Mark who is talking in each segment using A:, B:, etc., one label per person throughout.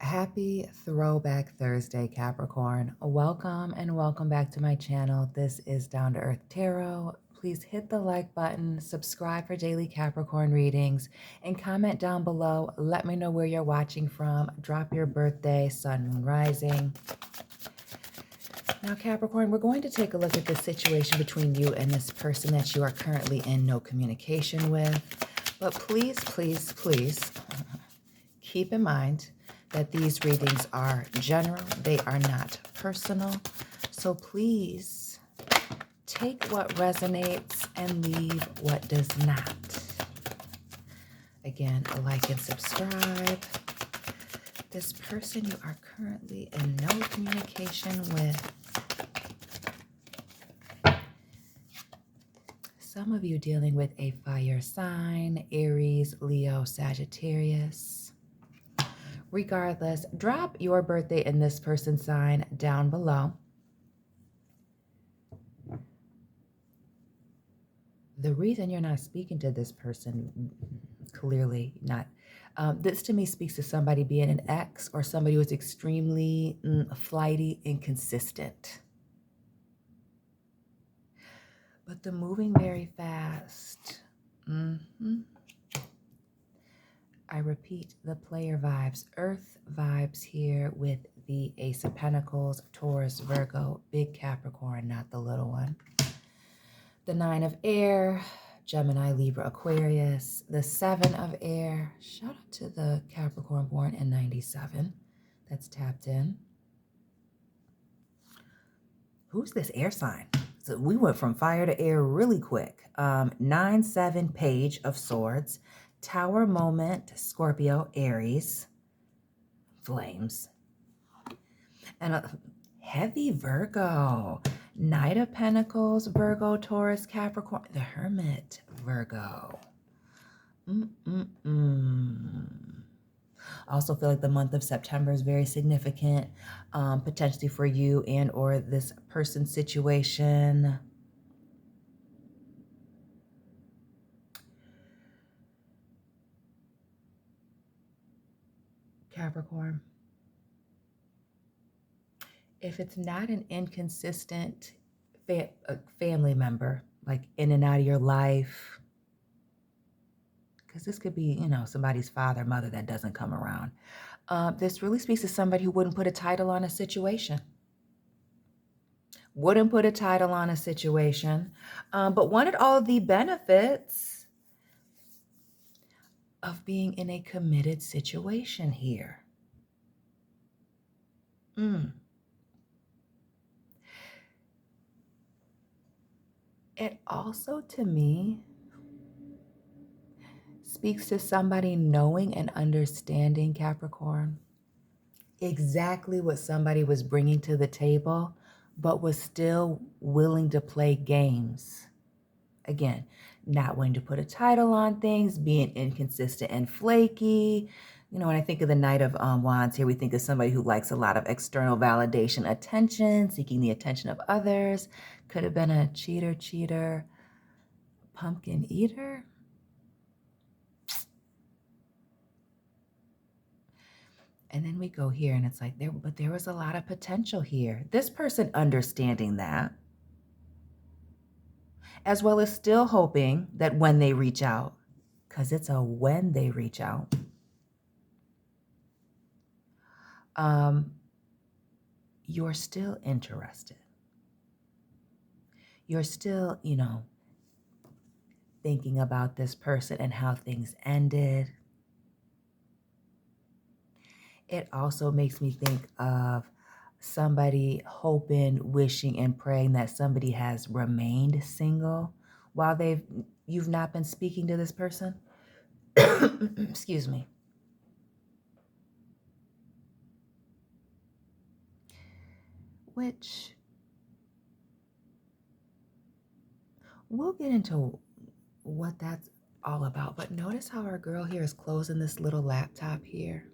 A: Happy Throwback Thursday, Capricorn. Welcome and welcome back to my channel. This is Down to Earth Tarot. Please hit the like button, subscribe for daily Capricorn readings, and comment down below. Let me know where you're watching from. Drop your birthday, sun, moon, rising. Now, Capricorn, we're going to take a look at the situation between you and this person that you are currently in no communication with. But please, please, please keep in mind that these readings are general. They are not personal. So please take what resonates and leave what does not. Again, like and subscribe. This person you are currently in no communication with. Some of you dealing with a fire sign, Aries, Leo, Sagittarius. Regardless, drop your birthday and this person's sign down below. The reason you're not speaking to this person, clearly not. This to me speaks to somebody being an ex or somebody who is extremely flighty, inconsistent. But the moving very fast. I repeat, the player vibes, earth vibes here with the Ace of Pentacles, Taurus, Virgo, big Capricorn, not the little one. The Nine of Air, Gemini, Libra, Aquarius. The Seven of Air, shout out to the Capricorn born in 97. That's tapped in. Who's this air sign? So we went from fire to air really quick. 9-7, Page of Swords. Tower moment, Scorpio, Aries, flames. And a heavy Virgo, Knight of Pentacles, Virgo, Taurus, Capricorn, the Hermit, Virgo. Also feel like the month of September is very significant, potentially for you and or this person's situation. Capricorn, if it's not an inconsistent family member, like in and out of your life, because this could be, somebody's father, mother that doesn't come around. This really speaks to somebody who wouldn't put a title on a situation. Wouldn't put a title on a situation, but wanted all of the benefits of being in a committed situation here. It also, to me, speaks to somebody knowing and understanding, Capricorn, exactly what somebody was bringing to the table, but was still willing to play games. Again, not wanting to put a title on things, being inconsistent and flaky. When I think of the Knight of Wands here, we think of somebody who likes a lot of external validation, attention, seeking the attention of others. Could have been a cheater, pumpkin eater. And then we go here and it's like, there was a lot of potential here. This person understanding that, as well as still hoping that when they reach out, because it's a when they reach out, you're still interested. You're still, thinking about this person and how things ended. It also makes me think of somebody hoping, wishing, and praying that somebody has remained single while you've not been speaking to this person. Excuse me. Which we'll get into what that's all about. But notice how our girl here is closing this little laptop here.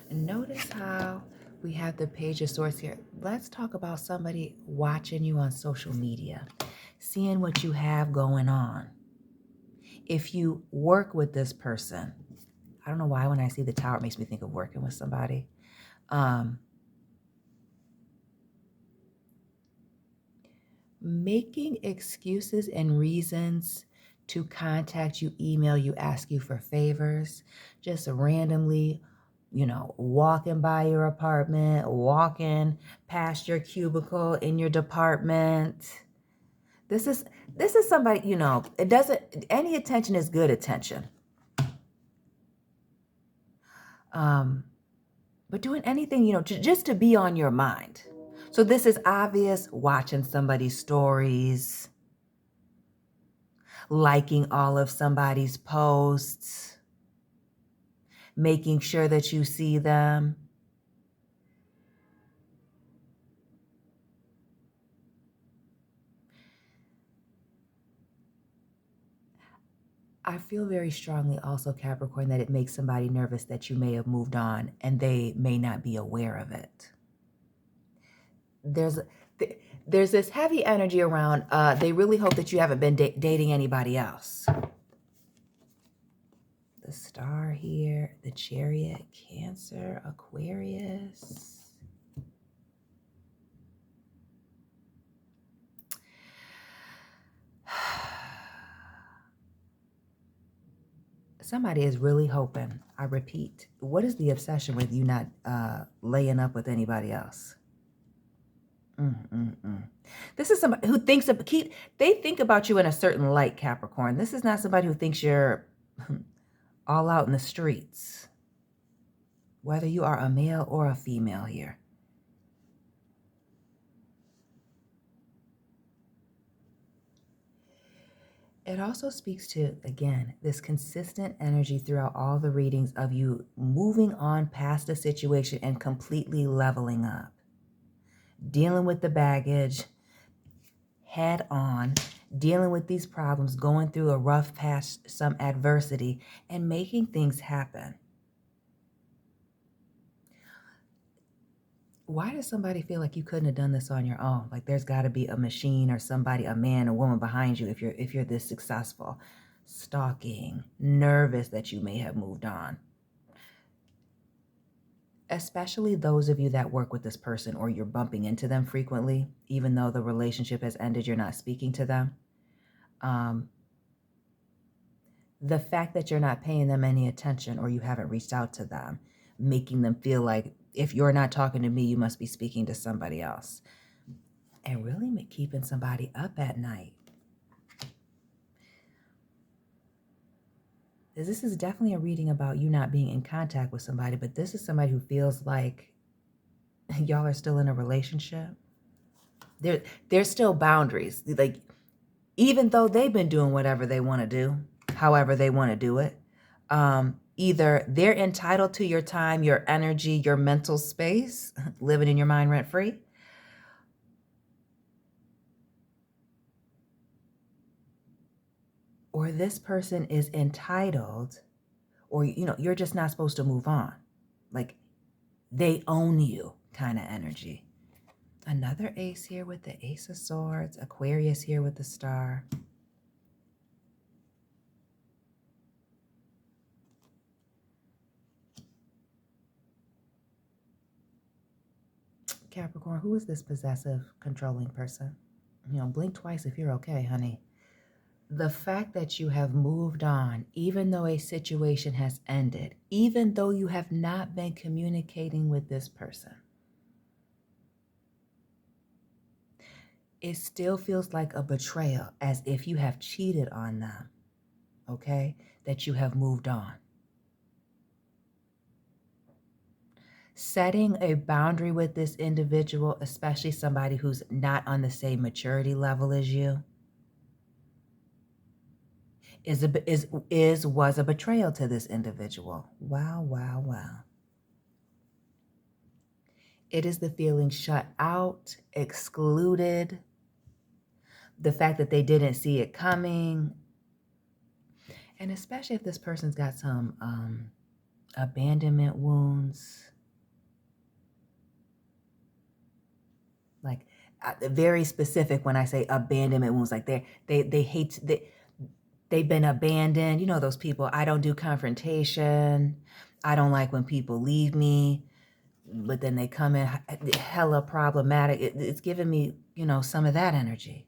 A: And notice how we have the Page of Swords here. Let's talk about somebody watching you on social media, seeing what you have going on. If you work with this person, I don't know why when I see the Tower, it makes me think of working with somebody. Making excuses and reasons to contact you, email you, ask you for favors, just randomly, walking by your apartment, walking past your cubicle in your department. This is somebody, it doesn't, any attention is good attention. But doing anything, just to be on your mind. So this is obvious, watching somebody's stories, liking all of somebody's posts, making sure that you see them. I feel very strongly also, Capricorn, that it makes somebody nervous that you may have moved on and they may not be aware of it. There's this heavy energy around, they really hope that you haven't been dating anybody else. The Star here, the Chariot, Cancer, Aquarius. Somebody is really hoping, I repeat, what is the obsession with you not laying up with anybody else? This is somebody who thinks they think about you in a certain light, Capricorn. This is not somebody who thinks you're all out in the streets, whether you are a male or a female here. It also speaks to, again, this consistent energy throughout all the readings of you moving on past a situation and completely leveling up. Dealing with the baggage head on, dealing with these problems, going through a rough patch, some adversity, and making things happen. Why does somebody feel like you couldn't have done this on your own? Like there's got to be a machine or somebody, a man, a woman behind you if you're this successful. Stalking, nervous that you may have moved on. Especially those of you that work with this person or you're bumping into them frequently, even though the relationship has ended, you're not speaking to them. The fact that you're not paying them any attention or you haven't reached out to them, making them feel like if you're not talking to me, you must be speaking to somebody else. And really keeping somebody up at night. This is definitely a reading about you not being in contact with somebody, but this is somebody who feels like y'all are still in a relationship. There's still boundaries. Like, even though they've been doing whatever they want to do, however they want to do it, either they're entitled to your time, your energy, your mental space, living in your mind rent-free, or this person is entitled, or, you're just not supposed to move on. Like, they own you kind of energy. Another ace here with the Ace of Swords, Aquarius here with the Star. Capricorn, who is this possessive, controlling person? Blink twice if you're okay, honey. The fact that you have moved on, even though a situation has ended, even though you have not been communicating with this person, it still feels like a betrayal, as if you have cheated on them, okay? That you have moved on. Setting a boundary with this individual, especially somebody who's not on the same maturity level as you, was a betrayal to this individual. Wow, wow, wow. It is the feeling shut out, excluded, the fact that they didn't see it coming, and especially if this person's got some abandonment wounds. Like very specific when I say abandonment wounds, like they hate They've been abandoned. You know those people, I don't do confrontation. I don't like when people leave me, but then they come in hella problematic. It's giving me, some of that energy.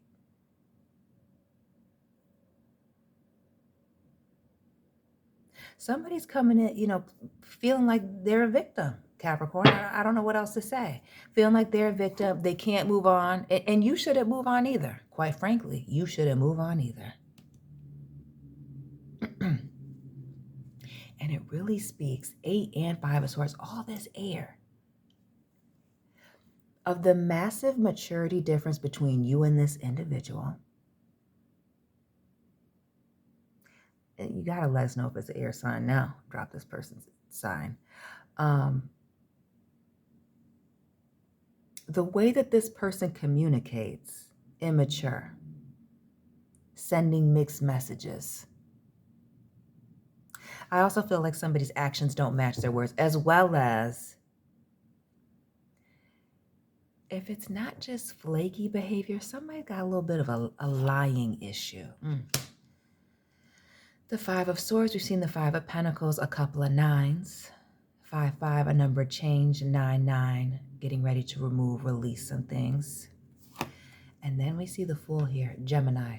A: Somebody's coming in, feeling like they're a victim, Capricorn. I don't know what else to say. Feeling like they're a victim. They can't move on. And you shouldn't move on either. Quite frankly, you shouldn't move on either. And it really speaks, 8 and 5 of Swords, all this air, of the massive maturity difference between you and this individual. And you got to let us know if it's an air sign now. Drop this person's sign. The way that this person communicates, immature, sending mixed messages. I also feel like somebody's actions don't match their words, as well as if it's not just flaky behavior, somebody got a little bit of a lying issue. The 5 of Swords, we've seen the 5 of Pentacles, a couple of 9s. 5-5, a number change, 9-9, getting ready to remove, release some things. And then we see the Fool here, Gemini.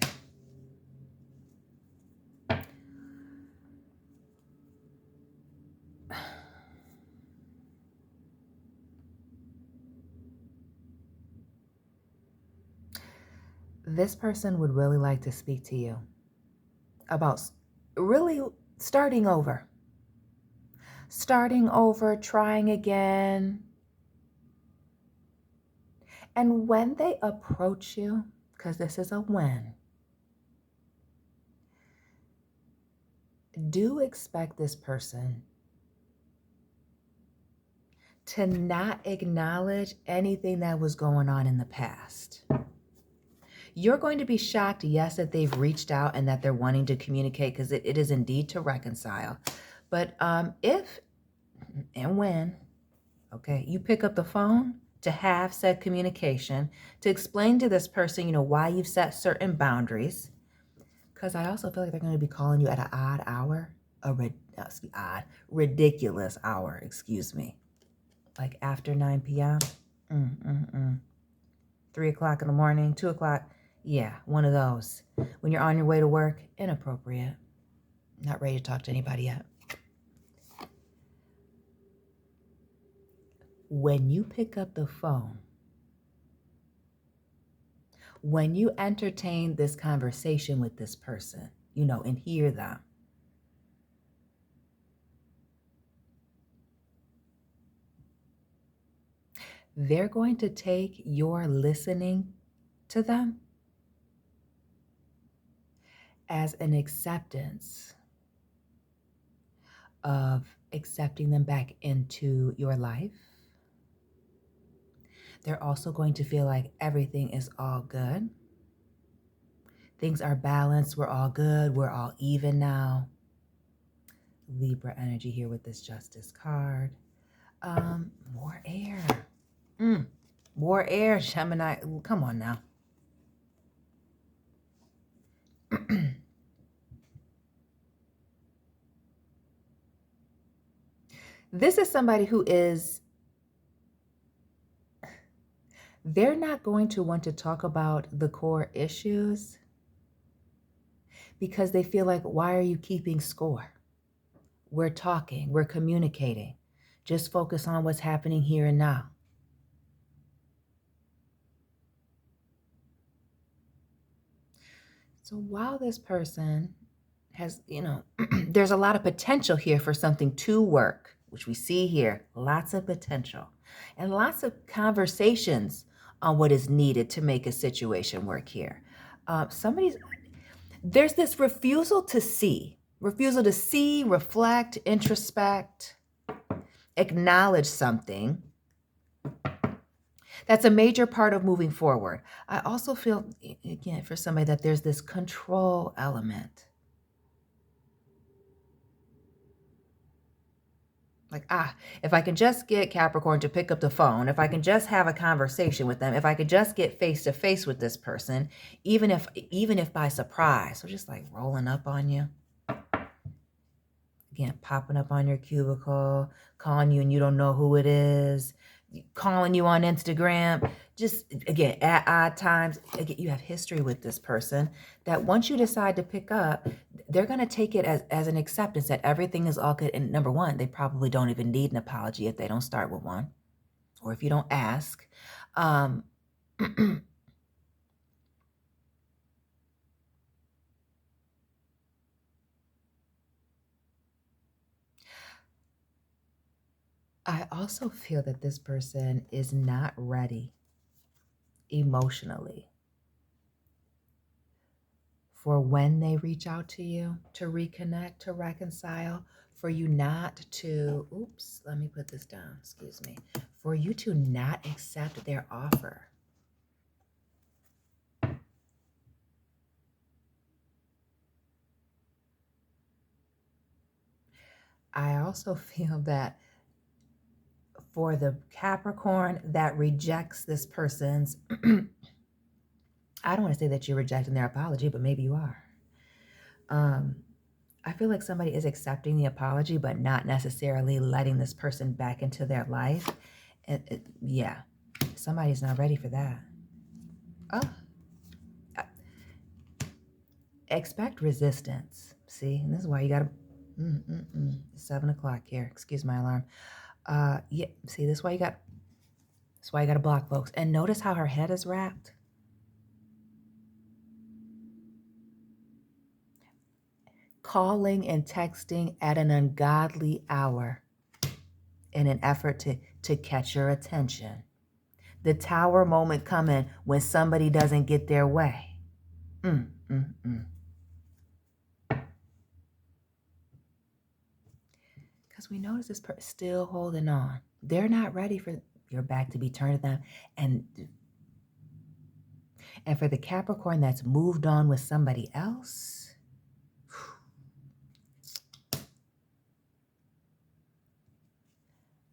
A: This person would really like to speak to you about really starting over, trying again. And when they approach you, because this is a when, do expect this person to not acknowledge anything that was going on in the past. You're going to be shocked, yes, that they've reached out and that they're wanting to communicate, because it is indeed to reconcile. But if and when, okay, you pick up the phone to have said communication, to explain to this person, why you've set certain boundaries, because I also feel like they're going to be calling you at an odd hour, ridiculous hour, like after 9 p.m., 3 o'clock in the morning, 2 o'clock. Yeah, one of those. When you're on your way to work, inappropriate. Not ready to talk to anybody yet. When you pick up the phone, when you entertain this conversation with this person, and hear them, they're going to take your listening to them as an acceptance of accepting them back into your life. They're also going to feel like everything is all good. Things are balanced. We're all good. We're all even now. Libra energy here with this Justice card. More air. More air, Gemini. Come on now. This is somebody who they're not going to want to talk about the core issues because they feel like, why are you keeping score? We're talking, we're communicating. Just focus on what's happening here and now. So while this person has, there's a lot of potential here for something to work, which we see here, lots of potential and lots of conversations on what is needed to make a situation work here. There's this refusal to see, reflect, introspect, acknowledge something. That's a major part of moving forward. I also feel, again, for somebody that there's this control element. Like, if I can just get Capricorn to pick up the phone, if I can just have a conversation with them, if I could just get face to face with this person, even if by surprise, so just like rolling up on you, again, popping up on your cubicle, calling you and you don't know who it is, calling you on Instagram, just again, at odd times. Again, you have history with this person that once you decide to pick up, they're going to take it as an acceptance that everything is all good. And number one, they probably don't even need an apology if they don't start with one, or if you don't ask. Um, I also feel that this person is not ready emotionally for when they reach out to you to reconnect, to reconcile, for you not to, oops, let me put this down, excuse me, for you to not accept their offer. I also feel that for the Capricorn that rejects this person's, I don't want to say that you're rejecting their apology, but maybe you are. I feel like somebody is accepting the apology, but not necessarily letting this person back into their life. Yeah, somebody's not ready for that. Oh, expect resistance. See, and this is why you gotta, 7 o'clock here. Excuse my alarm. Yeah, see, that's why you gotta block folks. And notice how her head is wrapped. Calling and texting at an ungodly hour in an effort to catch your attention. The tower moment coming when somebody doesn't get their way. Because we notice this person still holding on. They're not ready for your back to be turned to them. And for the Capricorn that's moved on with somebody else,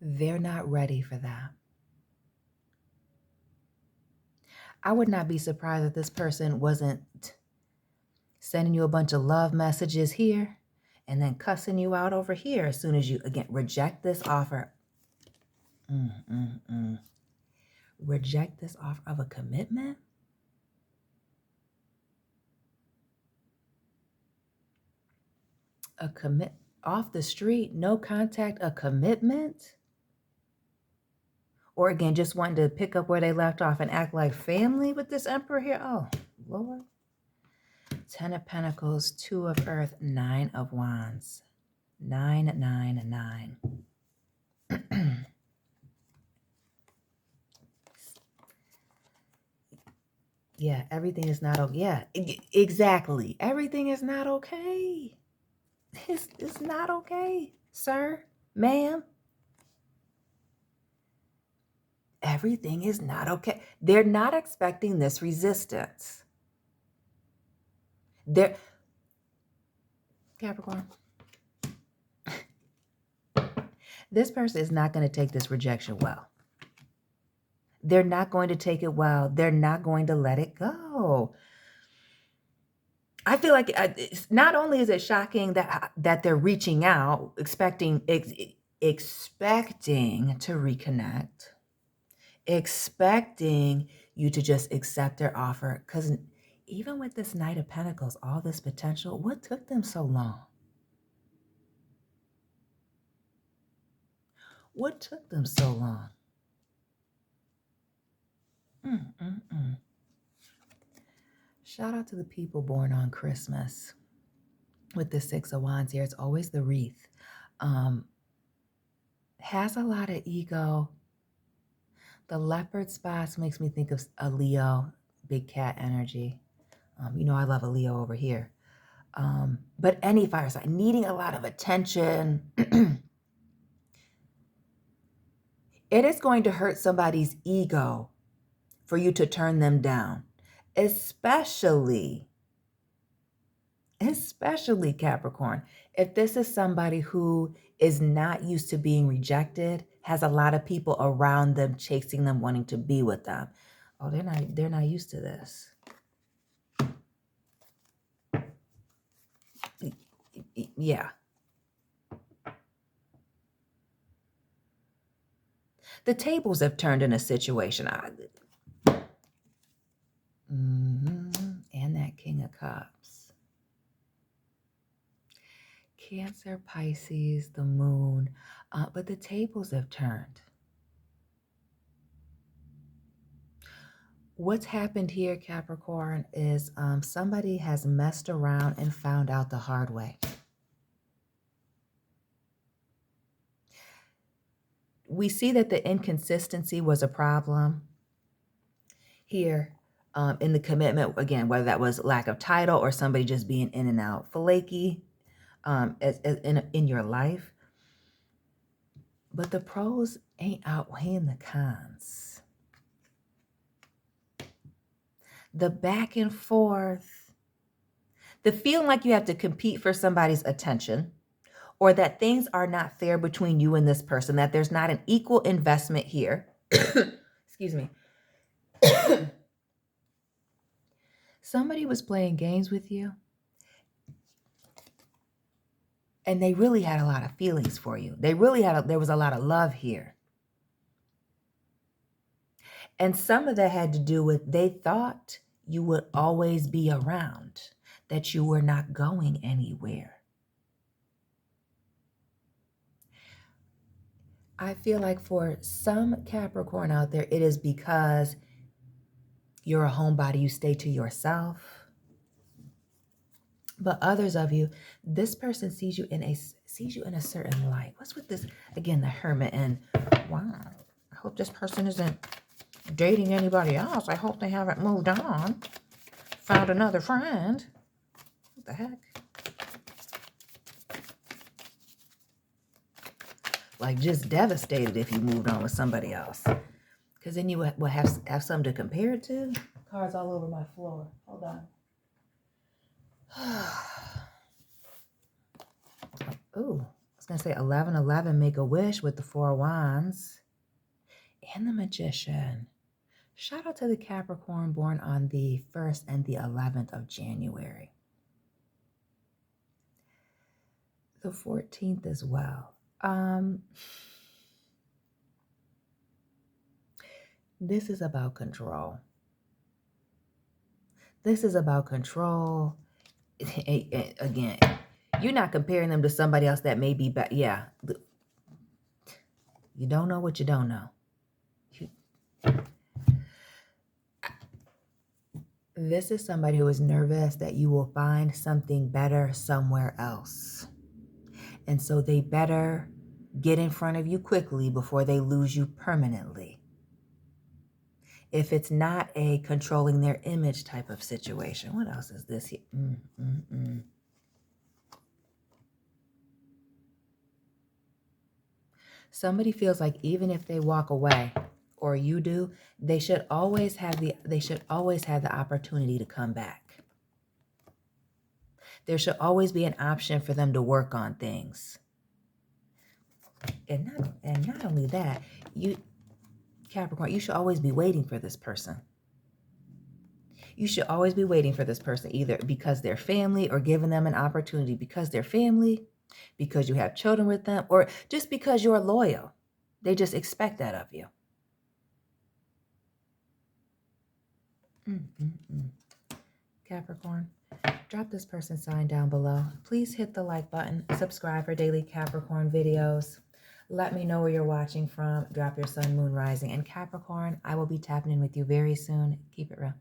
A: they're not ready for that. I would not be surprised if this person wasn't sending you a bunch of love messages here and then cussing you out over here as soon as you, again, reject this offer. Reject this offer of a commitment. A commit off the street, no contact, a commitment. Or again, just wanting to pick up where they left off and act like family with this emperor here. Oh, Lord. 10 of Pentacles, 2 of Earth, 9 of Wands. 9, 9, 9. Yeah, everything is not okay. Yeah, exactly. Everything is not okay. It's not okay, sir, ma'am. Everything is not okay. They're not expecting this resistance. Capricorn, this person is not going to take this rejection well. They're not going to take it well. They're not going to let it go. I feel like not only is it shocking that they're reaching out, expecting to reconnect, expecting you to just accept their offer. Because even with this Knight of Pentacles, all this potential, what took them so long? What took them so long? Shout out to the people born on Christmas. With the 6 of Wands here, it's always the wreath. Has a lot of ego. The leopard spots makes me think of a Leo, big cat energy. I love a Leo over here. But any fire sign needing a lot of attention. It is going to hurt somebody's ego for you to turn them down, especially especially Capricorn. If this is somebody who is not used to being rejected, has a lot of people around them chasing them, wanting to be with them. Oh, they're not used to this. Yeah. The tables have turned in a situation. And that King of Cups. Cancer, Pisces, the moon. But the tables have turned. What's happened here, Capricorn, is somebody has messed around and found out the hard way. We see that the inconsistency was a problem here in the commitment, again, whether that was lack of title or somebody just being in and out, flaky in your life. But the pros ain't outweighing the cons. The back and forth, the feeling like you have to compete for somebody's attention, or that things are not fair between you and this person, that there's not an equal investment here. Excuse me. Somebody was playing games with you, and they really had a lot of feelings for you. There was a lot of love here. And some of that had to do with they thought you would always be around, that you were not going anywhere. I feel like for some Capricorn out there, it is because you're a homebody, you stay to yourself. But others of you, this person sees you in a certain light. What's with this? Again, the Hermit, and wow, I hope this person isn't dating anybody else. I hope they haven't moved on, found another friend. What the heck? Like just devastated if you moved on with somebody else. Because then you will have something to compare it to. Cards all over my floor. Hold on. Ooh, I was going to say 1111, make a wish with the 4 wands. And the Magician. Shout out to the Capricorn born on the 1st and the 11th of January. The 14th as well. This is about control. This is about control. Again, you're not comparing them to somebody else that may be better. Yeah. You don't know what you don't know. This is somebody who is nervous that you will find something better somewhere else. And so they better get in front of you quickly before they lose you permanently. If it's not a controlling their image type of situation. What else is this here? Somebody feels like even if they walk away, or you do, they should always have the opportunity to come back. There should always be an option for them to work on things. And not only that, you, Capricorn, you should always be waiting for this person. You should always be waiting for this person, either because they're family or giving them an opportunity because they're family, because you have children with them, or just because you're loyal. They just expect that of you. Capricorn, drop this person sign down below. Please hit the like button, subscribe for daily Capricorn videos. Let me know where you're watching from. Drop your sun, moon, rising, and Capricorn. I will be tapping in with you very soon. Keep it real.